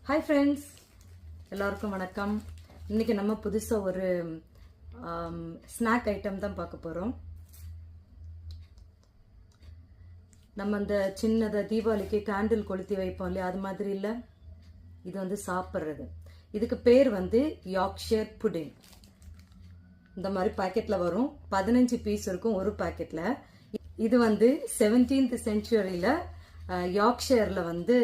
Hi friends, எல்லாருக்கும் வணக்கம். இன்னைக்கு நம்ம புதுசாக ஒரு ஸ்நாக் ஐட்டம் தான் பார்க்க போகிறோம். நம்ம இந்த சின்னதை தீபாவளிக்கு கேண்டில் கொளுத்தி வைப்போம் இல்லையா, அது மாதிரி இல்லை. இது வந்து சாப்பிட்றது. இதுக்கு பேர் வந்து யார்க்ஷயர் புடிங். இந்த மாதிரி பாக்கெட்டில் வரும். 15 பீஸ் இருக்கும் ஒரு பாக்கெட்டில். இது வந்து 17th centuryல யார்க்ஷயர்ல வந்து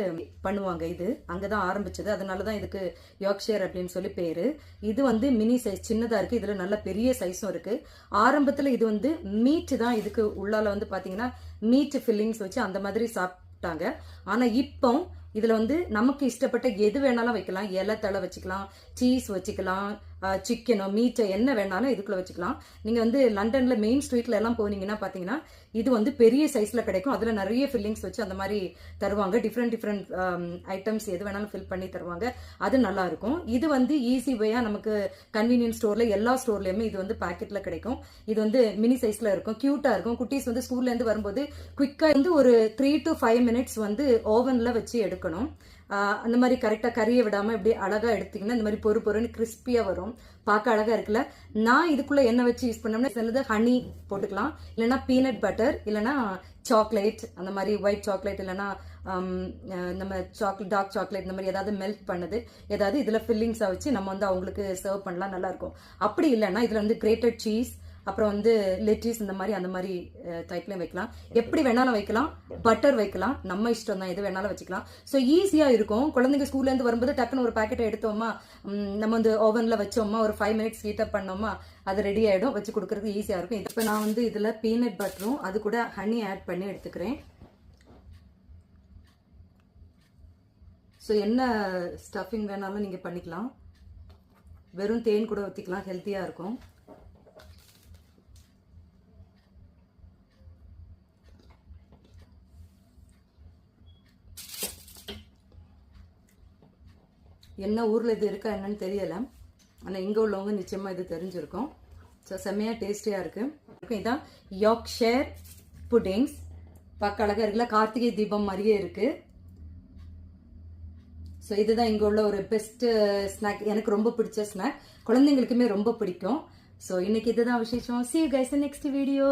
பண்ணுவாங்க. இது அங்கதான் ஆரம்பிச்சது, அதனாலதான் இதுக்கு யார்க்ஷயர் அப்படின்னு சொல்லி பேரு. இது வந்து மினி சைஸ், சின்னதா இருக்கு. இதுல நல்ல பெரிய சைஸும் இருக்கு. ஆரம்பத்துல இது வந்து மீட் தான், இதுக்கு உள்ளால வந்து பாத்தீங்கன்னா மீட் ஃபில்லிங்ஸ் வச்சு அந்த மாதிரி சாப்பிட்டாங்க. ஆனா இப்போ இதுல வந்து நமக்கு இஷ்டப்பட்ட எது வேணாலும் வைக்கலாம். இலை தழை வச்சுக்கலாம், சீஸ் வச்சுக்கலாம், சிக்கனோ மீட்டோ என்ன வேணாலும் இதுக்குள்ள வச்சுக்கலாம். நீங்க வந்து லண்டன்ல மெயின் ஸ்ட்ரீட்ல எல்லாம் போனீங்கன்னா பாத்தீங்கன்னா இது வந்து பெரிய சைஸ்ல கிடைக்கும். அதுல நிறைய ஃபில்லிங்ஸ் வச்சு அந்த மாதிரி தருவாங்க. டிஃப்ரெண்ட் ஐட்டம்ஸ் எது வேணாலும் ஃபில் பண்ணி தருவாங்க. அது நல்லா இருக்கும். இது வந்து ஈஸி வேயா நமக்கு கன்வீனியன்ஸ் ஸ்டோர்ல எல்லா ஸ்டோர்லயுமே இது வந்து பாக்கெட்ல கிடைக்கும். இது வந்து மினி சைஸ்ல இருக்கும், கியூட்டா இருக்கும். குட்டீஸ் வந்து ஸ்கூல்ல இருந்து வரும்போது குவிக்கா வந்து ஒரு 3 to 5 minutes வந்து ஓவன்ல வச்சு எடுக்கணும். அந்த மாதிரி கரெக்டாக கறியை விடாமல் இப்படி அழகாக எடுத்தீங்கன்னா இந்த மாதிரி பொறுன்னு கிறிஸ்பியாக வரும். பார்க்க அழகாக இருக்குல்ல. நான் இதுக்குள்ளே என்ன வச்சு யூஸ் பண்ணோம்னா சிலது ஹனி போட்டுக்கலாம், இல்லைனா பீனட் பட்டர், இல்லைனா சாக்லேட், அந்த மாதிரி ஒயிட் சாக்லேட், இல்லைனா நம்ம டார்க் சாக்லேட், இந்த மாதிரி ஏதாவது மெல்ட் பண்ணது ஏதாவது இதில் ஃபில்லிங்ஸாக வச்சு நம்ம வந்து அவங்களுக்கு சர்வ் பண்ணலாம், நல்லாயிருக்கும். அப்படி இல்லைன்னா இதில் வந்து கிரேட்டட் சீஸ், அப்புறம் வந்து லெட்டிஸ், இந்த மாதிரி அந்த மாதிரி டைப்லயும் வைக்கலாம். எப்படி வேணாலும் வைக்கலாம். பட்டர் வைக்கலாம், நம்ம இஷ்டம் தான், எது வேணாலும் வச்சுக்கலாம். ஸோ ஈஸியா இருக்கும். குழந்தைங்க ஸ்கூல்ல இருந்து வரும்போது டக்குன்னு ஒரு பாக்கெட்டை எடுத்தோமா, நம்ம வந்து ஓவன்ல வச்சோமா, ஒரு 5 minutes ஹீட் அப் பண்ணோமா, அது ரெடி ஆயிடும். வச்சு கொடுக்கறதுக்கு ஈஸியா இருக்கும். இப்போ நான் வந்து இதுல பீனட் பட்டரும் அது கூட ஹனி ஆட் பண்ணி எடுத்துக்கிறேன். ஸோ என்ன ஸ்டஃபிங் வேணாலும் நீங்க பண்ணிக்கலாம். வெறும் தேன் கூட ஊற்றிக்கலாம், ஹெல்த்தியா இருக்கும். என்ன ஊரில் இது இருக்கா என்னன்னு தெரியலை, ஆனால் இங்கே உள்ளவங்க நிச்சயமாக இது தெரிஞ்சிருக்கும். ஸோ செம்மையாக டேஸ்டியாக இருக்குது. இதுதான் யார்க்ஷயர் புடிங்ஸ். பார்க்க அழகாக இருக்குல்ல, கார்த்திகை தீபம் மாதிரியே இருக்குது. ஸோ இதுதான் இங்கே உள்ள ஒரு பெஸ்ட் ஸ்நாக். எனக்கு ரொம்ப பிடிச்ச ஸ்நாக், குழந்தைங்களுக்குமே ரொம்ப பிடிக்கும். ஸோ இன்னைக்கு இதுதான் விசேஷம். See you guys in next video.